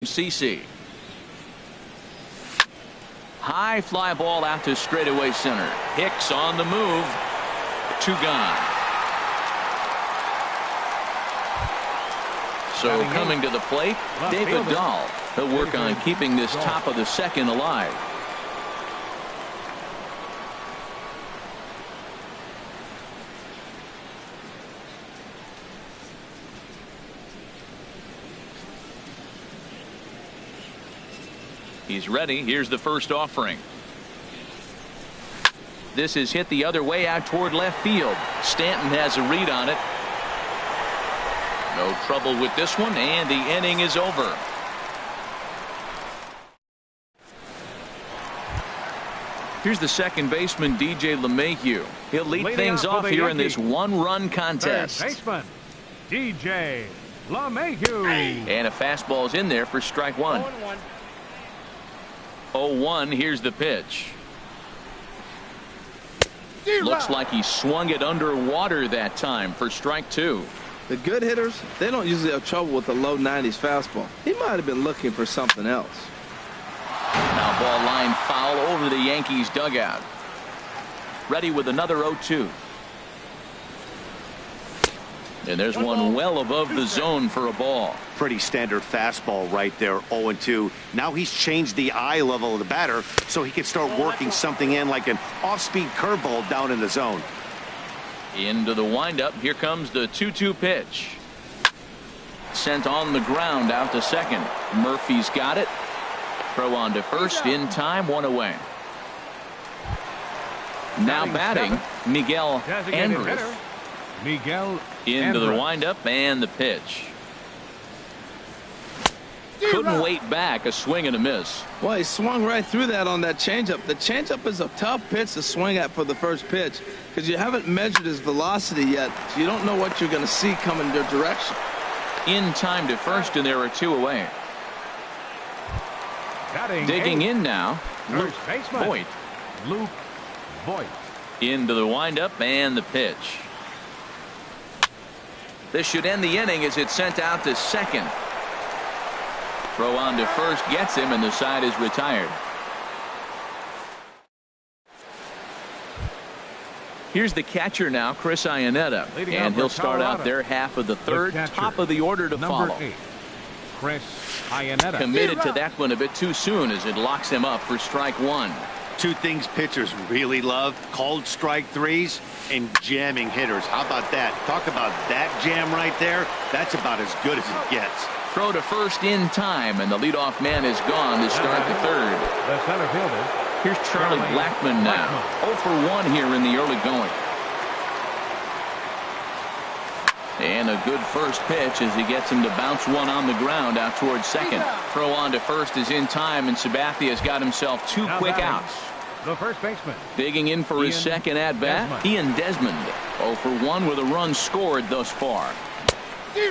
CC. High fly ball out to straightaway center. Hicks on the move. 2 gone. So coming to the plate, David Dahl. He'll work on keeping this top of the second alive. He's ready. Here's the first offering. This is hit the other way out toward left field. Stanton has a read on it. No trouble with this one, and the inning is over. Here's the second baseman, DJ LeMahieu. He'll lead things off here in this one-run contest. Third baseman, DJ LeMahieu. And a fastball's in there for strike one. 0-1. Here's the pitch. Looks like he swung it underwater that time for strike 2. The good hitters, they don't usually have trouble with the low 90s fastball. He might have been looking for something else. Now ball line foul over the Yankees dugout. Ready with another 0-2. And there's one well above the zone for a ball. Pretty standard fastball right there. 0-2. Now he's changed the eye level of the batter so he can start working something in like an off-speed curveball down in the zone. Into the windup. Here comes the 2-2 pitch. Sent on the ground out to second. Murphy's got it. Throw on to first in time. 1 away. Now batting, Miguel Andrews. Into the windup and the pitch. Couldn't wait back. A swing and a miss. Well, he swung right through that on that changeup. The changeup is a tough pitch to swing at for the first pitch because you haven't measured his velocity yet, so you don't know what you're going to see coming your direction. In time to first, and there are 2 away. Digging in now, Luke Voit. Into the windup and the pitch. This should end the inning as it's sent out to second. Throw on to first gets him, and the side is retired. Here's the catcher now, Chris Iannetta, and he'll start out their half of the third. Top of the order to follow. Chris Iannetta. Committed to that one a bit too soon as it locks him up for strike 1. 2 things pitchers really love: called strike threes and jamming hitters. How about that? Talk about that jam right there. That's about as good as it gets. Throw to first in time, and the leadoff man is gone to start the third. The center fielder. Here's Charlie Blackmon now. 0 for 1 here in the early going. And a good first pitch as he gets him to bounce one on the ground out towards second. Throw on to first is in time, and Sabathia's got himself 2 quick outs. The first baseman. Digging in for his second at-bat, Ian Desmond. 0 for 1 with a run scored thus far.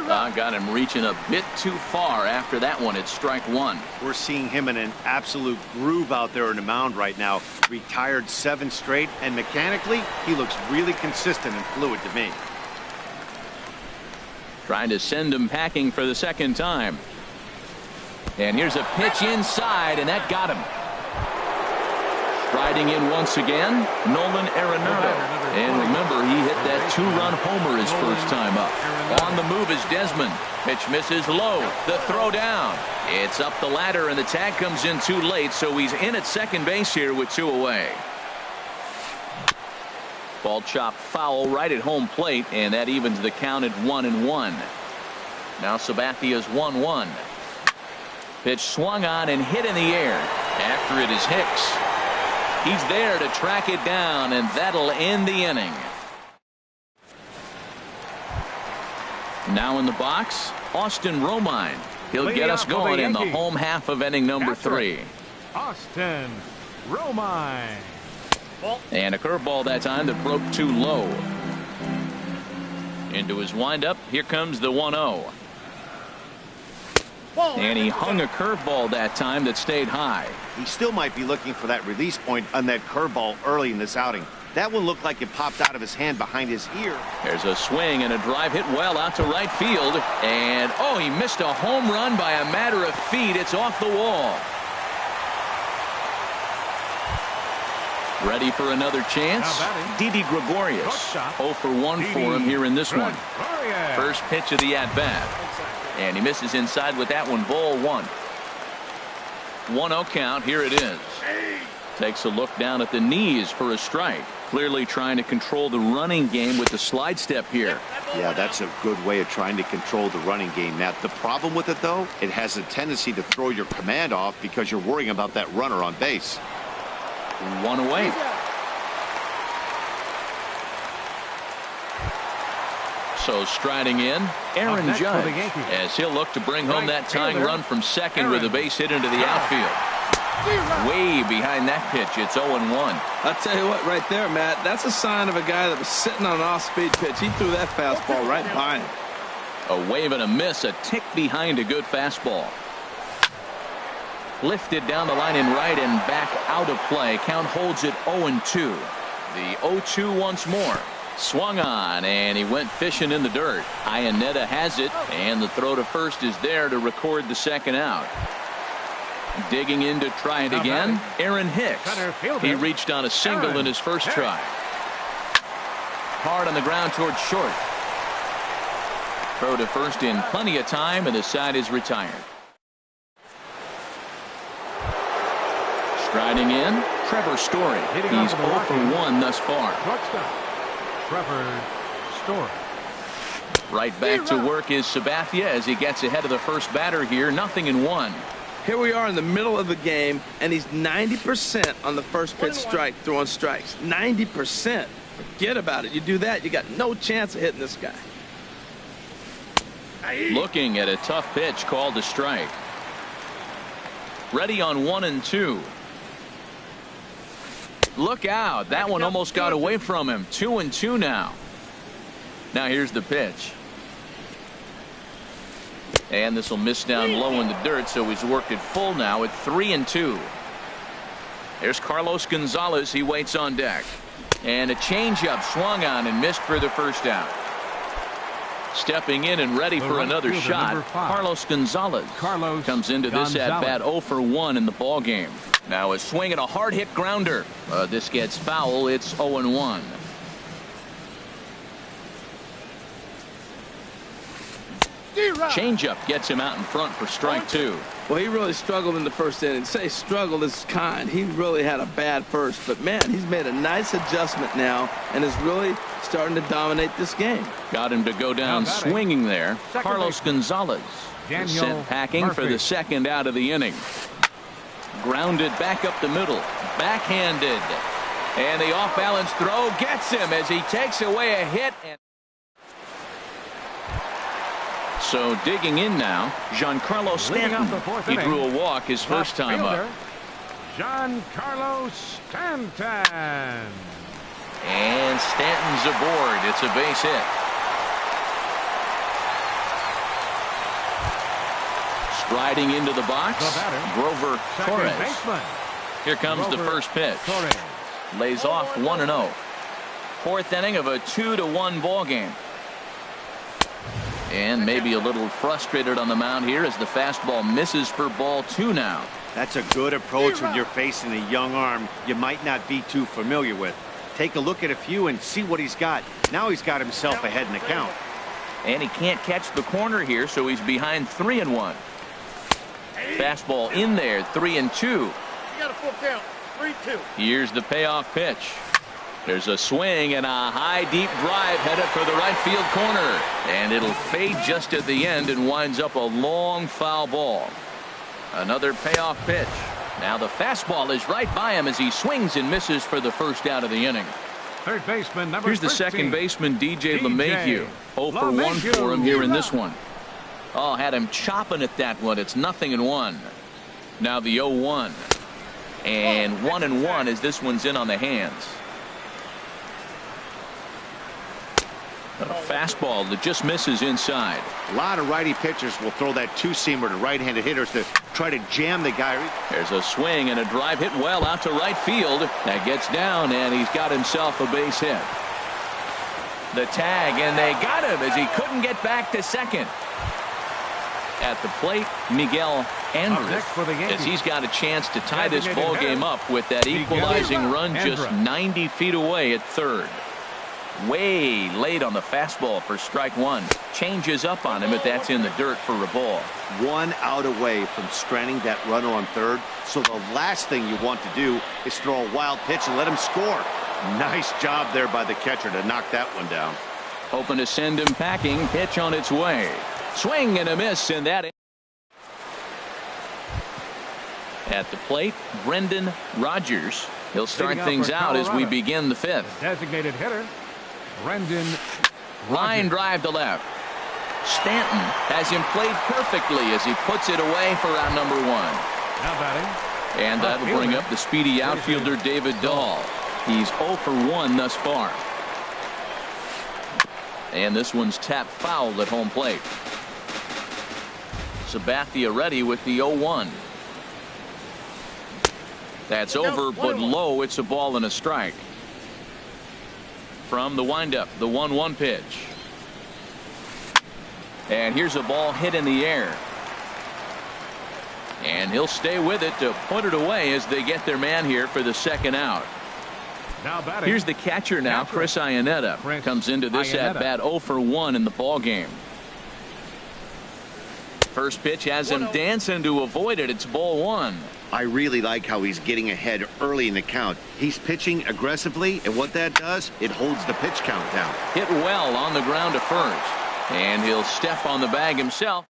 Got him reaching a bit too far after that one. It's strike 1. We're seeing him in an absolute groove out there on the mound right now. Retired 7 straight, and mechanically, he looks really consistent and fluid to me. Trying to send him packing for the second time. And here's a pitch inside, and that got him. Striding in once again, Nolan Arenado. And remember, he hit that 2-run homer his first time up. On the move is Desmond. Pitch misses low. The throw down. It's up the ladder, and the tag comes in too late, so he's in at second base here with 2 away. Ball chopped foul right at home plate, and that evens the count at 1-1. Now Sabathia's 1-1. Pitch swung on and hit in the air. After it is Hicks. He's there to track it down, and that'll end the inning. Now in the box, Austin Romine. He'll get us going in the home half of inning number 3. Austin Romine. And a curveball that time that broke too low. Into his windup. Here comes the 1-0. And he hung a curveball that time that stayed high. He still might be looking for that release point on that curveball early in this outing. That one looked like it popped out of his hand behind his ear. There's a swing and a drive hit well out to right field. And, oh, he missed a home run by a matter of feet. It's off the wall. Ready for another chance? Didi Gregorius. 0 for 1 for him here in this one. First pitch of the at-bat. And he misses inside with that one. Ball 1. 1-0 count. Here it is. Takes a look down at the knees for a strike. Clearly trying to control the running game with the slide step here. Yeah, that's a good way of trying to control the running game, Matt. The problem with it, though, it has a tendency to throw your command off because you're worrying about that runner on base. 1 away. So striding in, Aaron Judge, as he'll look to bring home that tying run from second with a base hit into the outfield. Way behind that pitch. It's 0-1. I'll tell you what, right there, Matt, that's a sign of a guy that was sitting on an off-speed pitch. He threw that fastball right by him. A wave and a miss, a tick behind a good fastball. Lifted down the line in right and back out of play. Count holds it 0-2. The 0-2 once more. Swung on, and he went fishing in the dirt. Iannetta has it, and the throw to first is there to record the second out. Digging in to try it again, Aaron Hicks. He reached on a single in his first try. Hard on the ground towards short. Throw to first in plenty of time, and the side is retired. Striding in, Trevor Story. He's 0 for 1 thus far. Trevor Story. Right back to work is Sabathia as he gets ahead of the first batter here. 0-1. Here we are in the middle of the game, and he's 90% on the first pitch strike, throwing strikes. 90%. Forget about it. You do that, you got no chance of hitting this guy. Looking at a tough pitch called a strike. Ready on 1-2. Look out. That one almost got away from him. 2-2 now. Now here's the pitch. And this will miss down low in the dirt, so he's worked it full now at 3-2. There's Carlos Gonzalez. He waits on deck. And a changeup swung on and missed for the first out. Stepping in and ready for another shot, Carlos Gonzalez comes into this at-bat 0 for 1 in the ball game. Now a swing and a hard hit grounder. This gets foul. It's 0-1. Changeup gets him out in front for strike 2. Well, he really struggled in the first inning. Say struggled is kind. He really had a bad first. But, man, he's made a nice adjustment now and is really starting to dominate this game. Got him to go down swinging there. Carlos Gonzalez is sent packing for the second out of the inning. Grounded back up the middle. Backhanded. And the off-balance throw gets him as he takes away a hit. So digging in now, Giancarlo Stanton. He drew a walk his first time up. Giancarlo Stanton. And Stanton's aboard. It's a base hit. Striding into the box, Grover Torres. Here comes the first pitch. Lays off 1-0. Fourth inning of a 2-1 ball game. And maybe a little frustrated on the mound here as the fastball misses for ball 2 now. That's a good approach when you're facing a young arm you might not be too familiar with. Take a look at a few and see what he's got. Now he's got himself ahead in the count. And he can't catch the corner here, so he's behind 3-1. Fastball in there, 3-2. You got a full count, 3-2. Here's the payoff pitch. There's a swing and a high deep drive headed for the right field corner. And it'll fade just at the end and winds up a long foul ball. Another payoff pitch. Now the fastball is right by him as he swings and misses for the first out of the inning. Third baseman, number Here's the 13, second baseman, DJ LeMahieu. 0 for 1 for him here in this one. Oh, had him chopping at that one. It's 0-1. Now the 0-1. And 1-1 as this one's in on the hands. A fastball that just misses inside. A lot of righty pitchers will throw that two-seamer to right-handed hitters to try to jam the guy. There's a swing and a drive hit well out to right field. That gets down, and he's got himself a base hit. The tag, and they got him as he couldn't get back to second. At the plate, Miguel Andres, as he's got a chance to tie this ball game up with that equalizing run just 90 feet away at third. Way late on the fastball for strike one. Changes up on him, but that's in the dirt for a ball. 1 out away from stranding that runner on third. So the last thing you want to do is throw a wild pitch and let him score. Nice job there by the catcher to knock that one down. Hoping to send him packing. Pitch on its way. Swing and a miss, and that. At the plate, Brendan Rodgers. He'll start things out as we begin the fifth. Designated hitter, Brendan. Line drive to left. Stanton has him played perfectly as he puts it away for out number one. Now batting. And that'll bring up the speedy outfielder David Dahl. He's 0 for 1 thus far. And this one's tapped foul at home plate. Sabathia ready with the 0-1. That's over, but low. It's a ball and a strike. From the windup, the 1-1 pitch. And here's a ball hit in the air. And he'll stay with it to put it away as they get their man here for the second out. Now batting. Here's the catcher now, Chris Iannetta. Comes into this at bat 0 for 1 in the ball game. First pitch has him dancing to avoid it. It's ball one. I really like how he's getting ahead early in the count. He's pitching aggressively, and what that does, it holds the pitch count down. Hit well on the ground to first. And he'll step on the bag himself.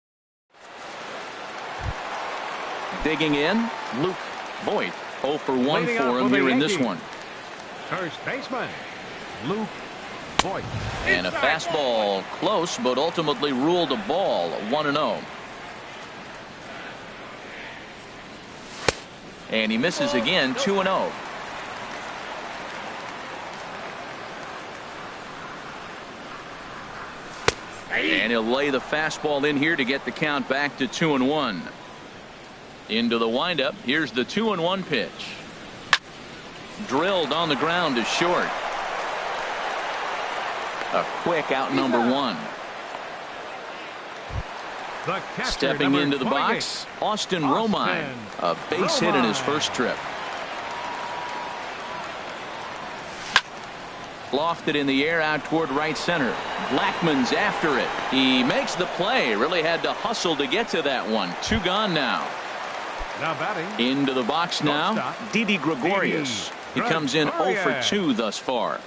Digging in, Luke Voigt. 0 for 1 for him here in this one. First baseman, Luke Voigt. And a fastball close, but ultimately ruled a ball. 1-0. And he misses again. 2-0. And he'll lay the fastball in here to get the count back to 2-1. Into the windup. Here's the 2-1 pitch. Drilled on the ground to short. A quick out number one. Stepping into the box, Austin Romine. A base hit in his first trip. Lofted in the air out toward right center. Blackman's after it. He makes the play. Really had to hustle to get to that one. 2 gone now. Now batting. Into the box now, Didi Gregorius. He comes in 0 for 2 thus far.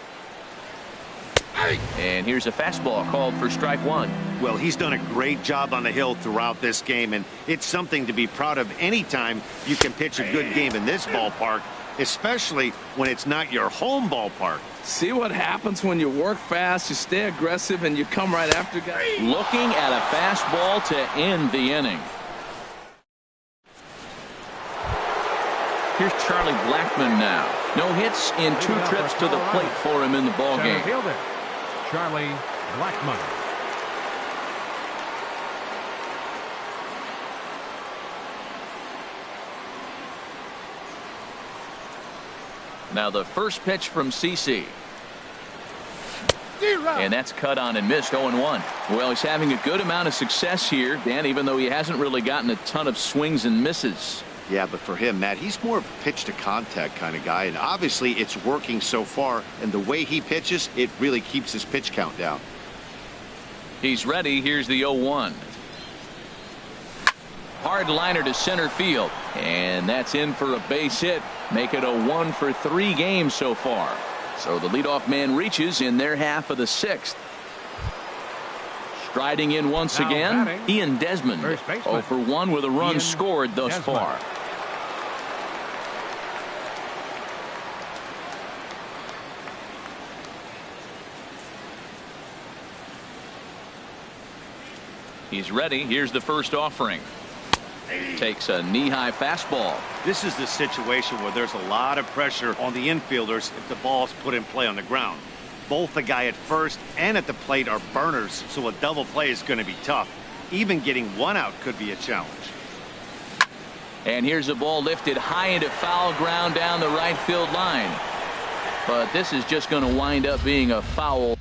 And here's a fastball called for strike one. Well, he's done a great job on the hill throughout this game, and it's something to be proud of anytime you can pitch a good game in this ballpark, especially when it's not your home ballpark. See what happens when you work fast, you stay aggressive, and you come right after guys. Looking at a fastball to end the inning. Here's Charlie Blackman now. No hits in 2 trips to the plate for him in the ball game. Fielder, Charlie Blackman. Now the first pitch from CC. And that's cut on and missed. 0-1. Well, he's having a good amount of success here, Dan, even though he hasn't really gotten a ton of swings and misses. Yeah, but for him, Matt, he's more of a pitch to contact kind of guy, and obviously it's working so far, and the way he pitches, it really keeps his pitch count down. He's ready. Here's the 0-1. Hard liner to center field, and that's in for a base hit. Make it a 1 for 3 games so far. So the leadoff man reaches in their half of the 6th. Striding in once again, Ian Desmond. 0 for 1 with a run scored thus far. He's ready. Here's the first offering. Takes a knee-high fastball. This is the situation where there's a lot of pressure on the infielders if the ball's put in play on the ground. Both the guy at first and at the plate are burners, so a double play is going to be tough. Even getting one out could be a challenge. And here's a ball lifted high into foul ground down the right field line. But this is just going to wind up being a foul.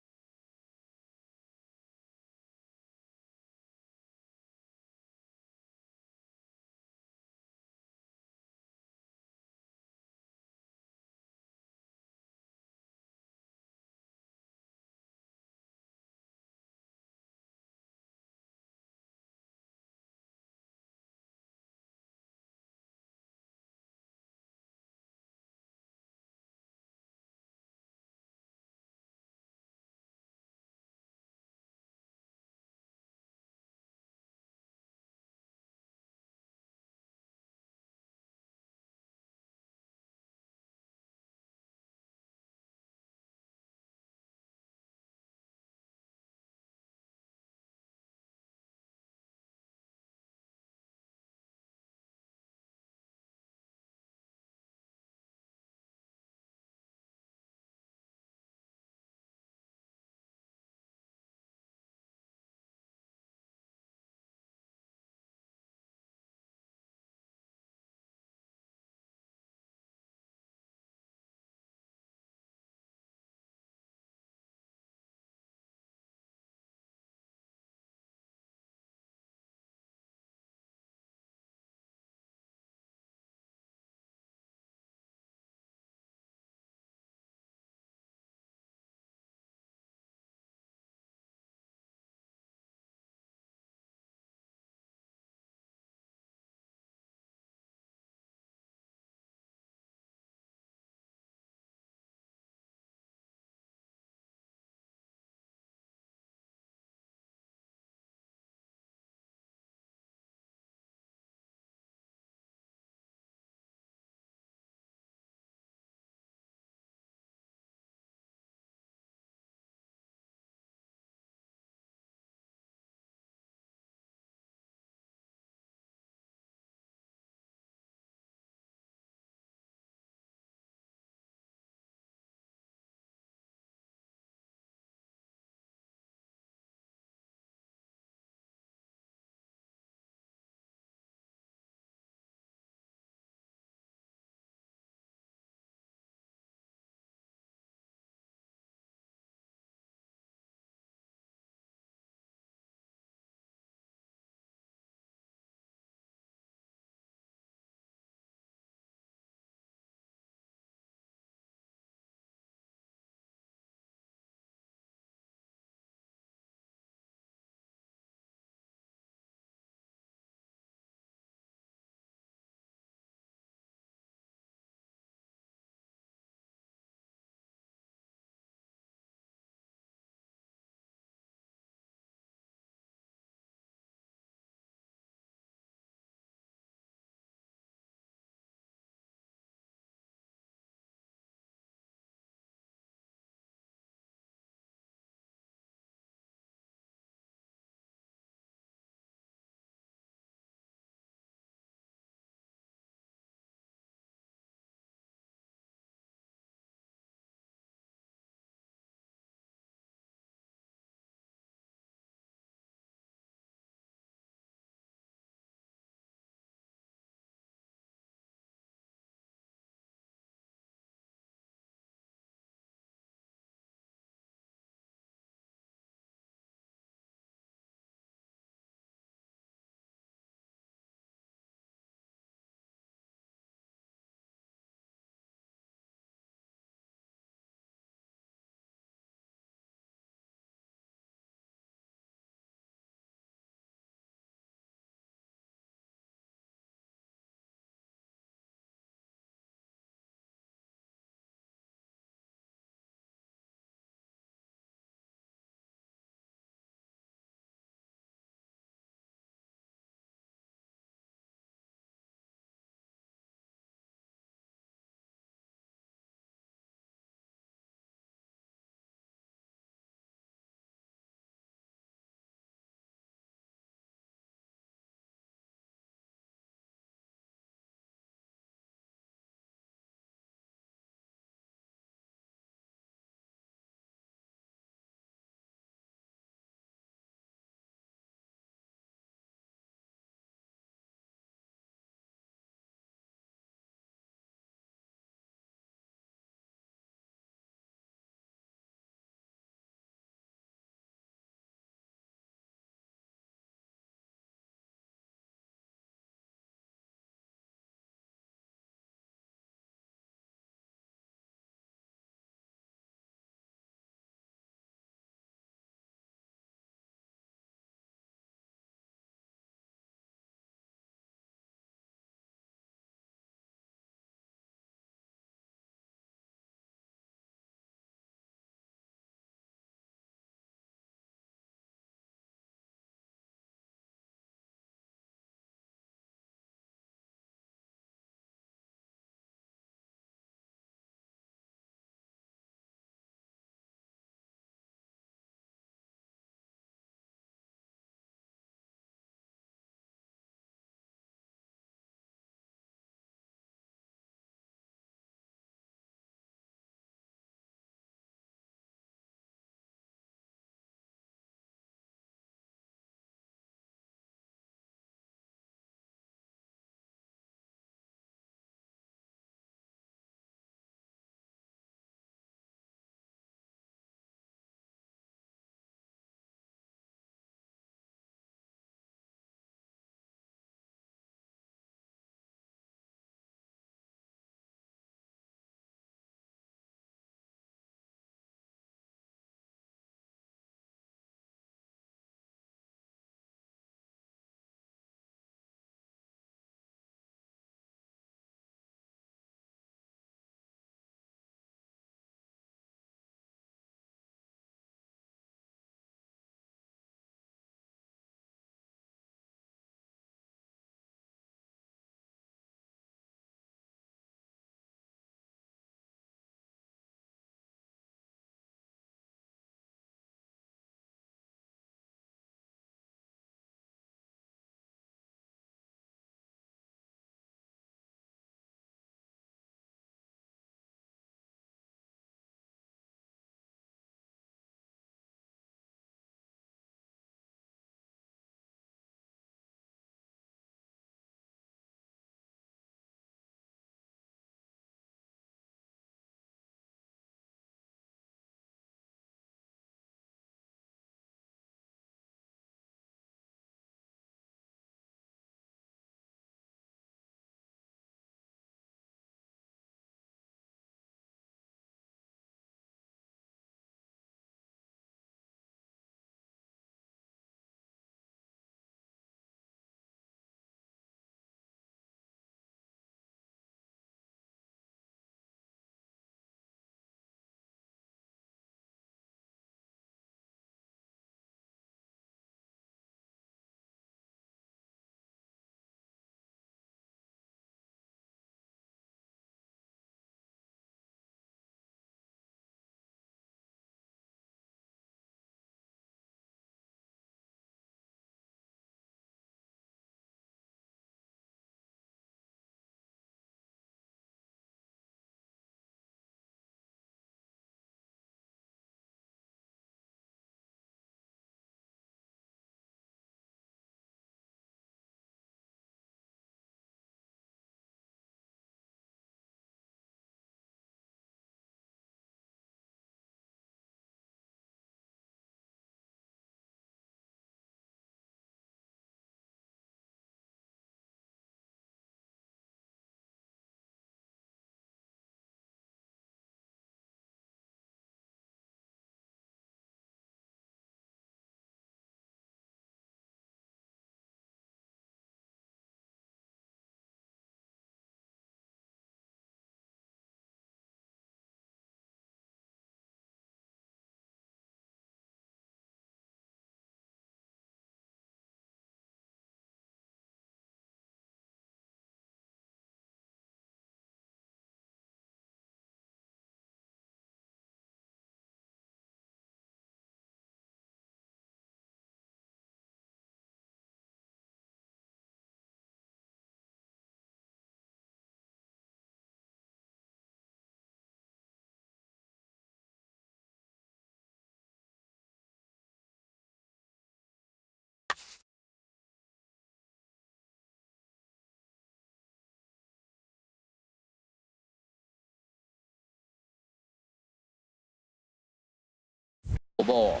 ball.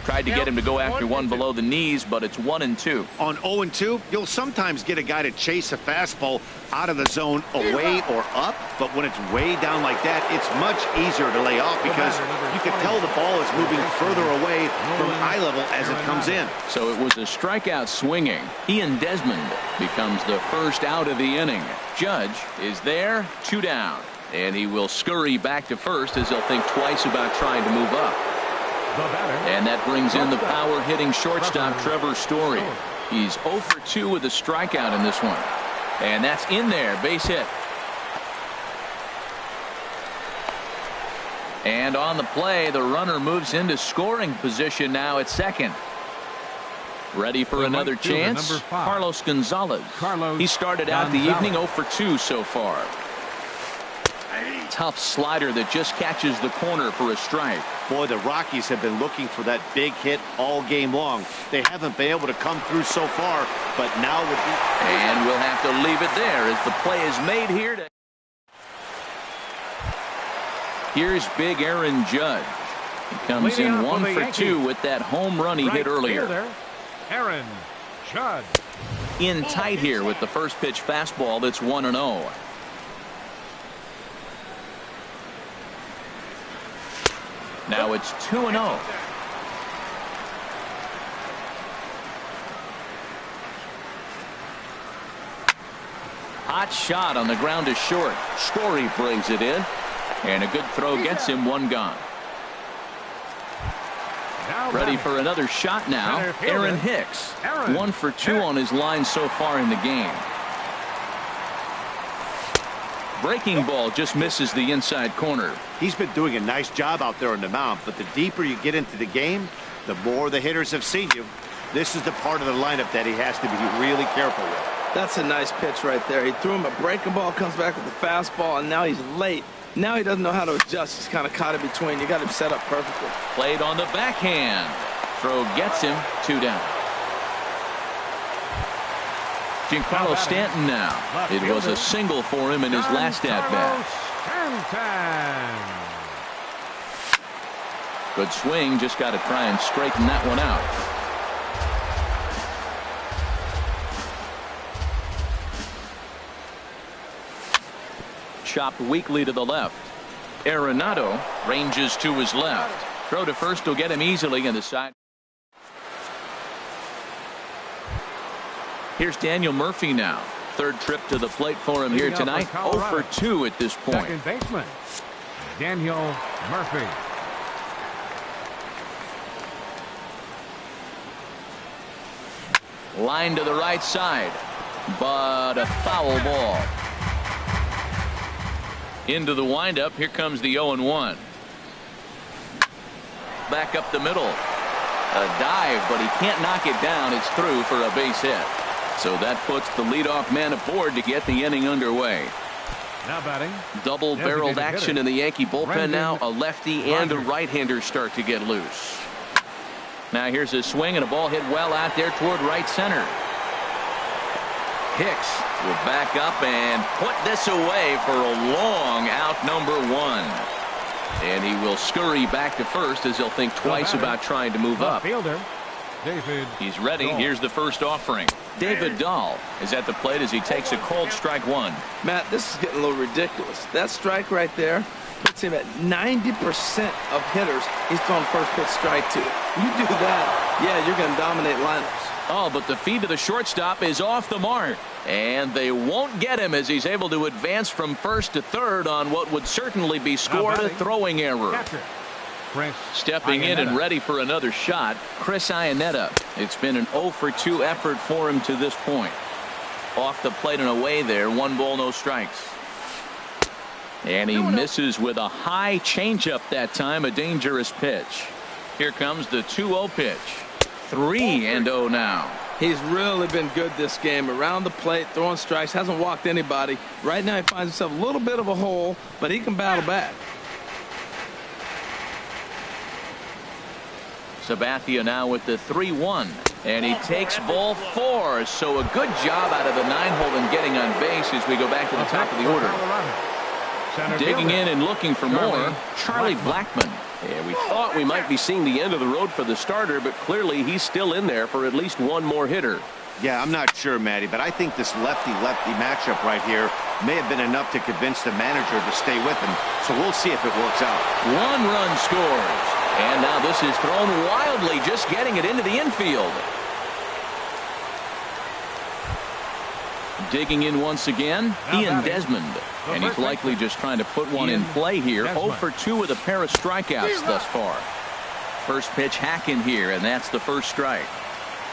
Tried to get him to go after one below the knees, but it's 1-2. On 0-2, you'll sometimes get a guy to chase a fastball out of the zone away or up, but when it's way down like that, it's much easier to lay off because you can tell the ball is moving further away from eye level as it comes in. So it was a strikeout swinging. Ian Desmond becomes the first out of the inning. Judge is there, 2 down, and he will scurry back to first as he'll think twice about trying to move up. And that brings in the power-hitting shortstop Trevor Story. He's 0 for 2 with a strikeout in this one. And that's in there, base hit. And on the play, the runner moves into scoring position now at second. Ready for another chance? Carlos Gonzalez. He started out the evening 0 for 2 so far. Tough slider that just catches the corner for a strike. Boy, the Rockies have been looking for that big hit all game long. They haven't been able to come through so far, but now would be. And we'll have to leave it there as the play is made here. Here's big Aaron Judge. He comes in 1 for 2 with that home run he hit earlier. Aaron Judge. In tight here with the first pitch fastball that's 1-0. Now it's 2-0. Hot shot on the ground to short. Story brings it in. And a good throw gets him, 1 gone. Ready for another shot now. Aaron Hicks. 1 for 2 on his line so far in the game. Breaking ball just misses the inside corner. He's been doing a nice job out there on the mound, but the deeper you get into the game, the more the hitters have seen you. This is the part of the lineup that he has to be really careful with. That's a nice pitch right there. He threw him a breaking ball, comes back with the fastball, and now he's late. Now he doesn't know how to adjust. He's kind of caught in between. You got him set up perfectly. Played on the backhand. Throw gets him, 2 down. Giancarlo Stanton now. It was a single for him in his last at-bat. Good swing. Just got to try and straighten that one out. Chopped weakly to the left. Arenado ranges to his left. Throw to first will get him easily in the side. Here's Daniel Murphy now. Third trip to the plate for him here tonight. 0 for 2 at this point. Second baseman, Daniel Murphy. Line to the right side, but a foul ball. Into the windup. Here comes the 0-1. Back up the middle. A dive, but he can't knock it down. It's through for a base hit. So that puts the leadoff man aboard to get the inning underway. Now batting. Double-barreled action in the Yankee bullpen now. A lefty and a right-hander start to get loose. Now here's a swing and a ball hit well out there toward right center. Hicks will back up and put this away for a long out, number 1. And he will scurry back to first as he'll think twice about trying to move up. Fielder, David. He's ready. Here's the first offering. David Dahl is at the plate as he takes a called strike 1. Matt, this is getting a little ridiculous. That strike right there puts him at 90% of hitters he's thrown first pitch strike to. You do that, yeah, you're going to dominate lineups. Oh, but the feed to the shortstop is off the mark. And they won't get him as he's able to advance from first to third on what would certainly be scored a throwing error. Stepping in and ready for another shot, Chris Iannetta. It's been an 0 for 2 effort for him to this point. Off the plate and away there, 1 ball, no strikes. And he misses with a high changeup that time, a dangerous pitch. Here comes the 2-0 pitch. 3-0 now. He's really been good this game. Around the plate, throwing strikes, hasn't walked anybody. Right now he finds himself a little bit of a hole, but he can battle back. Sabathia now with the 3-1. And he takes ball 4. So a good job out of the 9-hole in getting on base as we go back to the top of the order. Digging in and looking for more, Charlie Blackmon. And we thought we might be seeing the end of the road for the starter, but clearly he's still in there for at least one more hitter. Yeah, I'm not sure, Matty, but I think this lefty-lefty matchup right here may have been enough to convince the manager to stay with him. So we'll see if it works out. 1 run scores. And now this is thrown wildly, just getting it into the infield. Digging in once again, Ian Desmond. And he's likely just trying to put one in play here. 0 for 2 with a pair of strikeouts thus far. First pitch hack in here, and that's the first strike.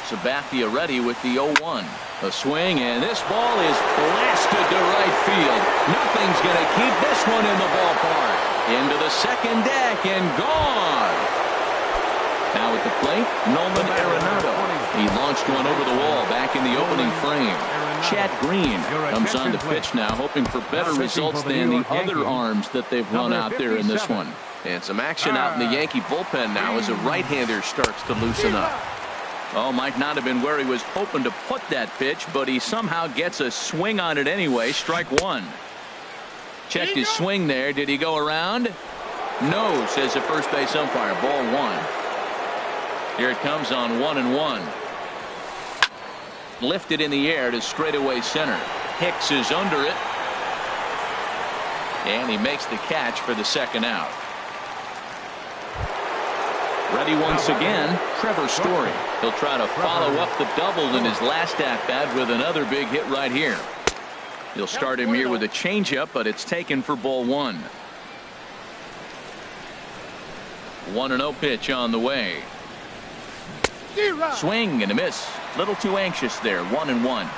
Sabathia ready with the 0-1. A swing, and this ball is blasted to right field. Nothing's going to keep this one in the ballpark. Into the second deck and gone. Now at the plate, Nolan Arenado. He launched one over the wall back in the opening frame. Chad Green comes on to pitch now, hoping for better results than the other arms that they've run out there in this one. And some action out in the Yankee bullpen now as a right-hander starts to loosen up. Oh, might not have been where he was hoping to put that pitch, but he somehow gets a swing on it anyway. Strike 1. Checked his swing there. Did he go around? No, says the first base umpire. Ball 1. Here it comes on 1-1. Lifted in the air to straightaway center. Hicks is under it. And he makes the catch for the second out. Ready once again, Trevor Story. He'll try to follow up the double in his last at-bat with another big hit right here. He'll start him here with a changeup, but it's taken for ball 1. 1-0 pitch on the way. Swing and a miss. Little too anxious there. 1-1.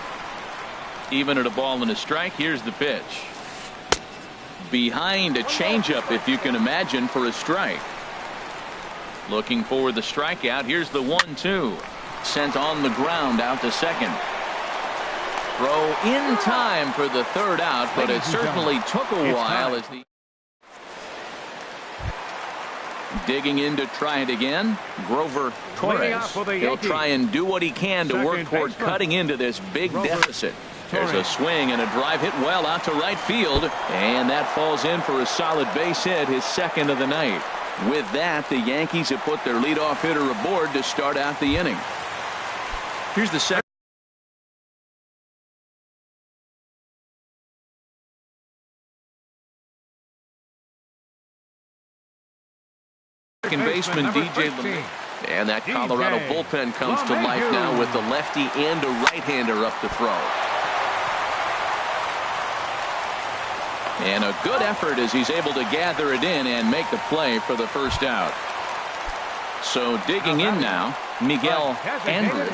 Even at a ball and a strike. Here's the pitch. Behind a changeup, if you can imagine, for a strike. Looking for the strikeout. Here's the 1-2. Sent on the ground out to second. Throw in time for the third out, but it certainly took a while as the digging in to try it again. Grover Torres. He'll try and do what he can to work toward cutting into this big deficit. There's a swing and a drive hit well out to right field, and that falls in for a solid base hit, his second of the night. With that, the Yankees have put their leadoff hitter aboard to start out the inning. Here's the second baseman, DJ LeMahieu. And that Colorado bullpen comes to life now with a lefty and a right-hander up to throw. And a good effort as he's able to gather it in and make the play for the first out. So digging in now, Miguel Andres.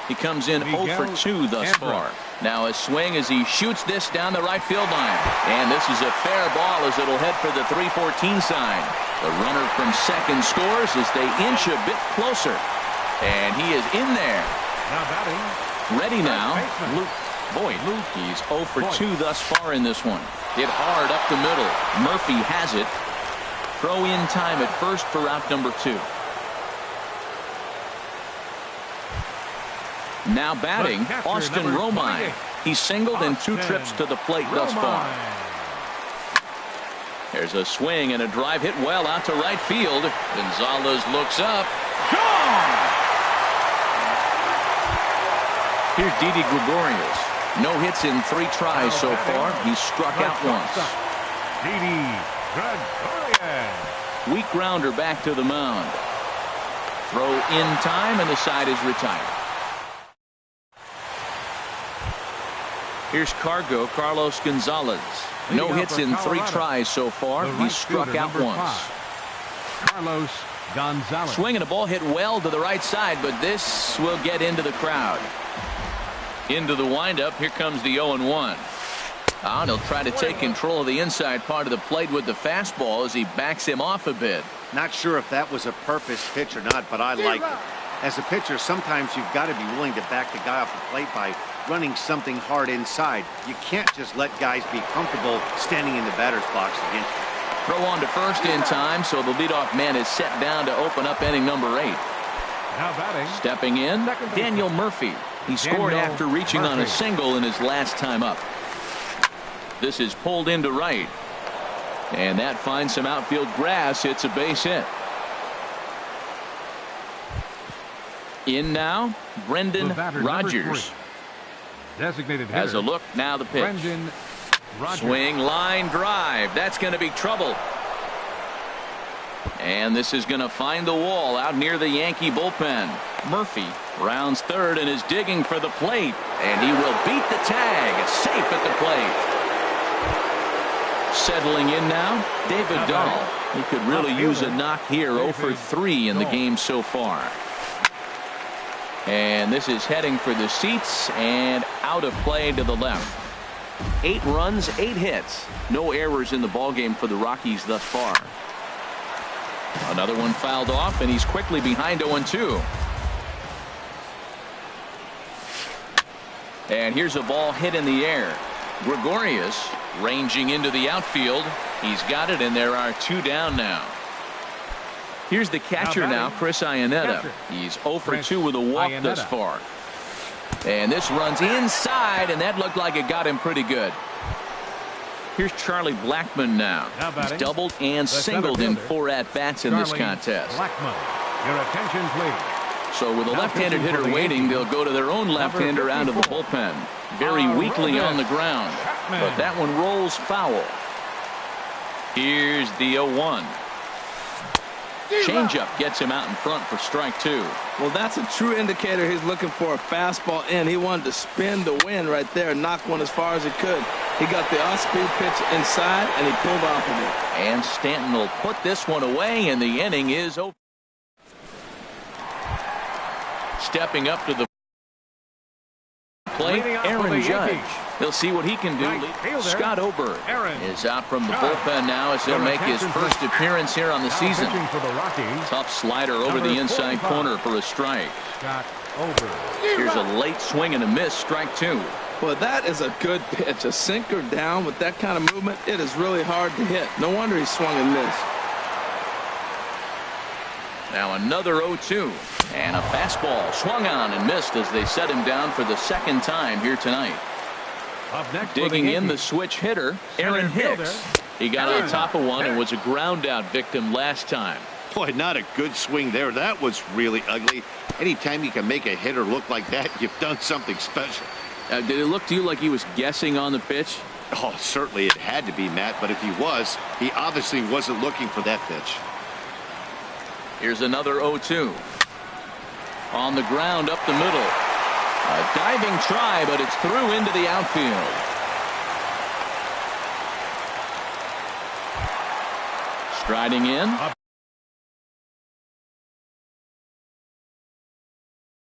He comes in 0 for 2 thus far. Now a swing as he shoots this down the right field line. And this is a fair ball as it'll head for the 3-14 sign. The runner from second scores as they inch a bit closer. And he is in there. Ready now, Luke Voigt. He's 0 for 2 thus far in this one. Hit hard up the middle. Murphy has it. Throw in time at first for out number 2. Now batting, Austin Romine. He's singled in 2 trips to the plate thus far. There's a swing and a drive hit well out to right field. Gonzalez looks up. Gone! Here's Didi Gregorius. No hits in 3 tries so far. He's struck out once. Weak grounder back to the mound. Throw in time and the side is retired. Here's Carlos Gonzalez. No hits in 3 tries so far. He's struck out once. Carlos Gonzalez. Swinging a ball hit well to the right side, but this will get into the crowd. Into the windup. Here comes the 0-1. And he'll try to take control of the inside part of the plate with the fastball as he backs him off a bit. Not sure if that was a purpose pitch or not, but I like it. As a pitcher, sometimes you've got to be willing to back the guy off the plate by running something hard inside. You can't just let guys be comfortable standing in the batter's box against you. Throw on to first in time, so the leadoff man is set down to open up inning number 8. Now batting. Stepping in, Daniel Murphy. He scored after reaching on a single in his last time up. This is pulled into right. And that finds some outfield grass. It's a base hit. In now, Brendan Rodgers. Designated hitter. Has a look, now the pitch. Brendan Rodgers. Swing, line drive. That's going to be trouble. And this is going to find the wall out near the Yankee bullpen. Murphy rounds third and is digging for the plate. And he will beat the tag. Safe at the plate. Settling in now, David Dahl. He could really use a knock here. 0 for 3 in the game so far. And this is heading for the seats and out of play to the left. 8 runs, 8 hits. No errors in the ballgame for the Rockies thus far. Another one fouled off, and he's quickly behind 0-2. And here's a ball hit in the air. Gregorius ranging into the outfield. He's got it, and there are 2 down now. Here's the catcher now, Chris Iannetta. He's 0 for 2 with a walk thus far. And this runs inside, and that looked like it got him pretty good. Here's Charlie Blackmon now. He's doubled and singled in 4 at-bats in this contest. Blackmon, your attention, please. So with a left-handed hitter waiting, they'll go to their own left-hander out of the bullpen. Very weakly on the ground. But that one rolls foul. Here's the 0-1. Changeup gets him out in front for strike 2. Well, that's a true indicator he's looking for a fastball in. He wanted to spin the wind right there, knock one as far as he could. He got the off-speed pitch inside, and he pulled off of it. And Stanton will put this one away, and the inning is over. Stepping up to the plate, Aaron Judge. He'll see what he can do. Scott Oberg is out from the bullpen now as he'll make his first appearance here on the season. Tough slider over the inside corner for a strike. Here's a late swing and a miss, strike 2. Well, that is a good pitch. A sinker down with that kind of movement, it is really hard to hit. No wonder he swung and missed. Now another 0-2. And a fastball swung on and missed as they set him down for the second time here tonight. Digging in the switch hitter, Aaron Hicks. He got on top of one and was a ground out victim last time. Boy, not a good swing there. That was really ugly. Anytime you can make a hitter look like that, you've done something special. Did it look to you like he was guessing on the pitch? Oh, certainly it had to be, Matt, but if he was, he obviously wasn't looking for that pitch. Here's another 0-2. On the ground up the middle. A diving try, but it's through into the outfield. Striding in.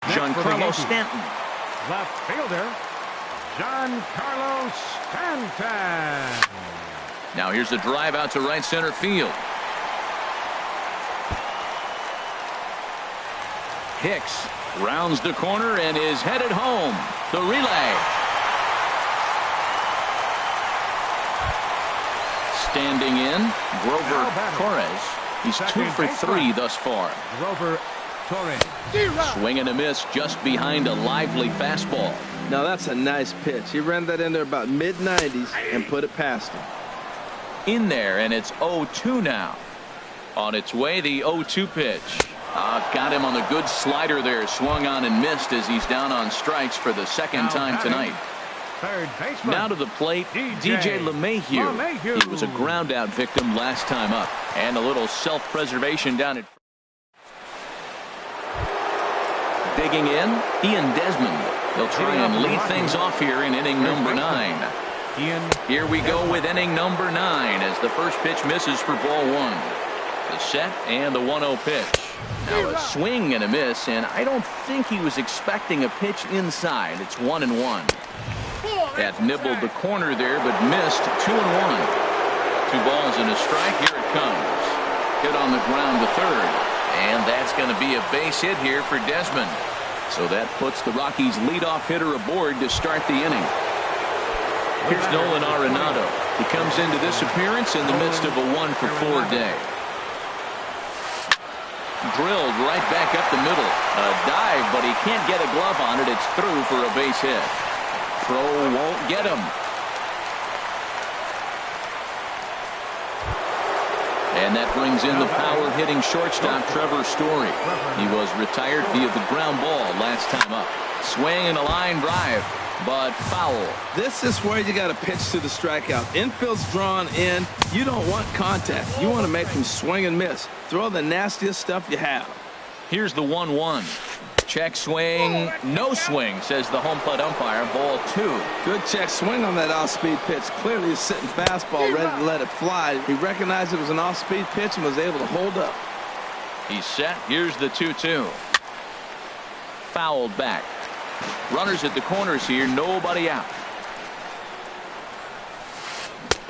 Giancarlo Stanton. Left fielder, Giancarlo Stanton. Now here's a drive out to right center field. Hicks rounds the corner and is headed home. The relay. Standing in, Grover Torres. He's 2 for 3 thus far. Grover Torres. Swing and a miss just behind a lively fastball. Now that's a nice pitch. He ran that in there about mid-90s and put it past him. In there, and it's 0-2 now. On its way, the 0-2 pitch. Got him on the good slider there. Swung on and missed as he's down on strikes for the second time tonight. Now to the plate, DJ LeMahieu. He was a ground out victim last time up. And a little self-preservation down at. Digging in, Ian Desmond. He'll try and lead things off here in inning number 9. Here we go with inning number 9 as the first pitch misses for ball 1. The set and the 1-0 pitch. Now a swing and a miss, and I don't think he was expecting a pitch inside. It's 1-1. That nibbled the corner there, but missed. 2-1. 2 balls and a strike. Here it comes. Hit on the ground to third. And that's going to be a base hit here for Desmond. So that puts the Rockies' leadoff hitter aboard to start the inning. Here's Nolan Arenado. He comes into this appearance in the midst of a 1-for-4 day. drilled right back up the middle. A dive, but he can't get a glove on it. It's through for a base hit. Throw won't get him. And that brings in the power-hitting shortstop, Trevor Story. He was retired via the ground ball last time up. Swing and a line drive, but foul. This is where you got to pitch to the strikeout. Infield's drawn in. You don't want contact. You want to make him swing and miss. Throw the nastiest stuff you have. Here's the 1-1. Check swing, no swing, says the home plate umpire. Ball 2. Good check swing on that off-speed pitch. Clearly a sitting fastball ready to let it fly. He recognized it was an off-speed pitch and was able to hold up. He's set. Here's the 2-2. Fouled back. Runners at the corners here, nobody out.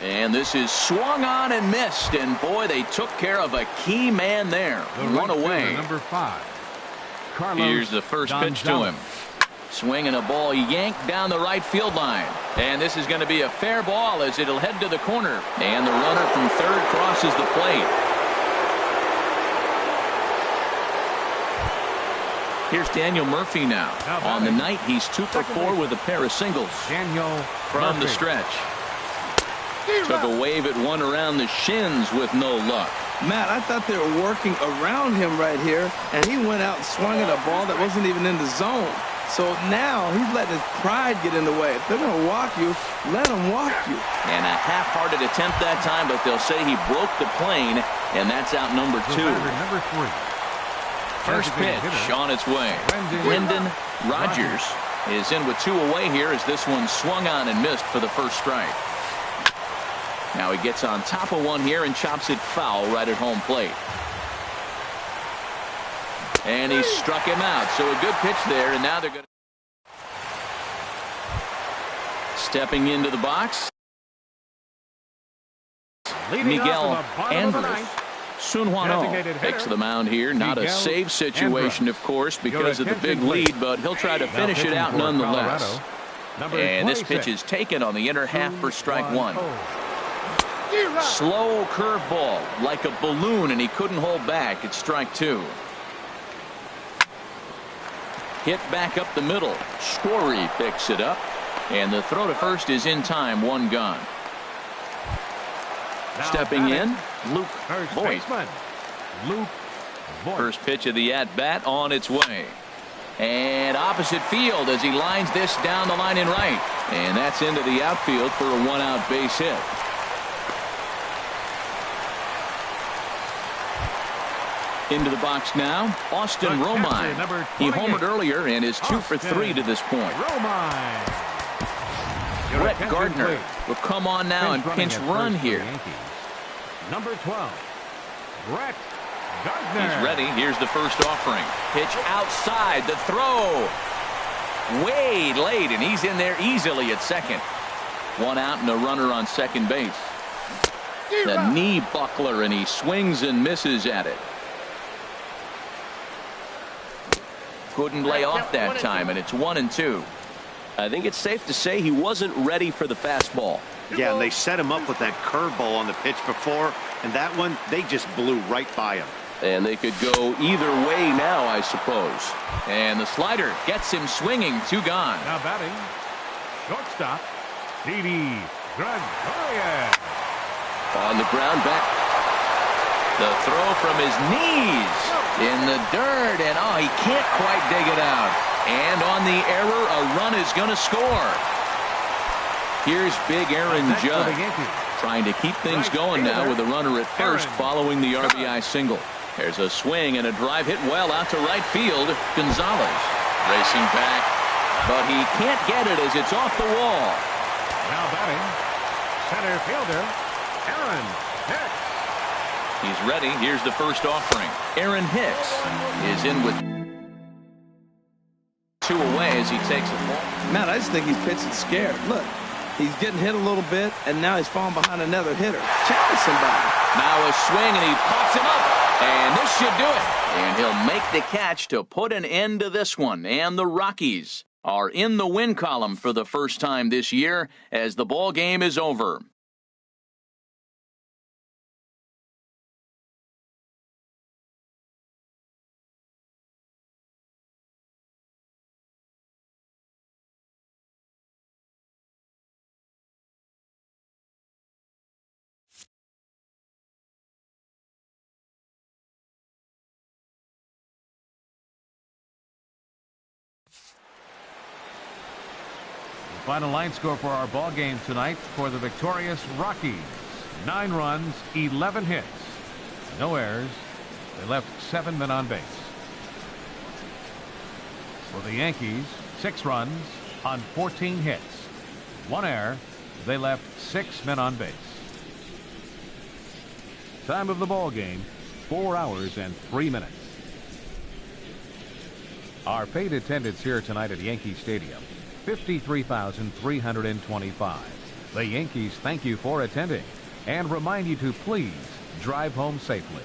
And this is swung on and missed, and boy, they took care of a key man there. One away. Number 5. Here's the first pitch to him. Swinging a ball yanked down the right field line. And this is going to be a fair ball as it'll head to the corner. And the runner from third crosses the plate. Here's Daniel Murphy now. On the night, he's 2 for 4 with a pair of singles. Daniel From the Murphy. stretch. Took a wave at one around the shins with no luck. Matt, I thought they were working around him right here, and he went out and swung at a ball that wasn't even in the zone. So now he's letting his pride get in the way. If they're going to walk you, let them walk you. And a half-hearted attempt that time, but they'll say he broke the plane, and that's out number 2. Number 3. First pitch on its way. Brendan Rodgers is in with 2 away here as this one swung on and missed for the first strike. Now he gets on top of one here and chops it foul right at home plate. And he struck him out. So a good pitch there, and now they're going to... Stepping into the box, Miguel Andrus. Sun Hwano takes the mound here. Not a save situation, of course, because of the big lead, but he'll try to finish it out nonetheless. And this pitch is taken on the inner half for strike 1. Slow curveball, like a balloon, and he couldn't hold back. It's strike 2. Hit back up the middle. Story picks it up, and the throw to first is in time. 1 gone. Stepping in, Luke Voigt. First pitch of the at-bat on its way. And opposite field as he lines this down the line in right. And that's into the outfield for a 1-out base hit. Into the box now, Austin Romine. He homered earlier and is 2 for 3 to this point. Brett Gardner will come on now and pinch run here. Number 12, Brett Gardner. He's ready. Here's the first offering. Pitch outside. The throw. Way late, and he's in there easily at second. 1 out and a runner on second base. The knee buckler, and he swings and misses at it. Couldn't lay off that time, and it's 1-2. I think it's safe to say he wasn't ready for the fastball. Yeah, and they set him up with that curveball on the pitch before, and that one, they just blew right by him. And they could go either way now, I suppose. And the slider gets him swinging. 2 gone. Now batting, shortstop, Didi Gregorius. On the ground back. The throw from his knees in the dirt, and oh, he can't quite dig it out. And on the error, a run is going to score. Here's big Aaron Judge trying to keep things going now with a runner at first following the RBI single. There's a swing and a drive hit well out to right field. Gonzalez racing back, but he can't get it as it's off the wall. Now batting, center fielder, Aaron Hicks. He's ready. Here's the first offering. Aaron Hicks is in with 2 away as he takes it. Matt, I just think he's pitching scared. Look, he's getting hit a little bit, and now he's falling behind another hitter. Challenge somebody. Now a swing, and he pops him up. And this should do it. And he'll make the catch to put an end to this one. And the Rockies are in the win column for the first time this year as the ball game is over. Final line score for our ball game tonight for the victorious Rockies. 9 runs, 11 hits. No errors. They left 7 men on base. For the Yankees, 6 runs on 14 hits. 1 error. They left 6 men on base. Time of the ball game, 4 hours and 3 minutes. Our paid attendance here tonight at Yankee Stadium, 53,325. The Yankees thank you for attending and remind you to please drive home safely.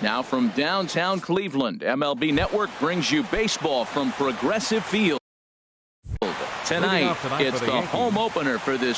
Now from downtown Cleveland, MLB Network brings you baseball from Progressive Field. Tonight, for it's the the Yankees. home opener for this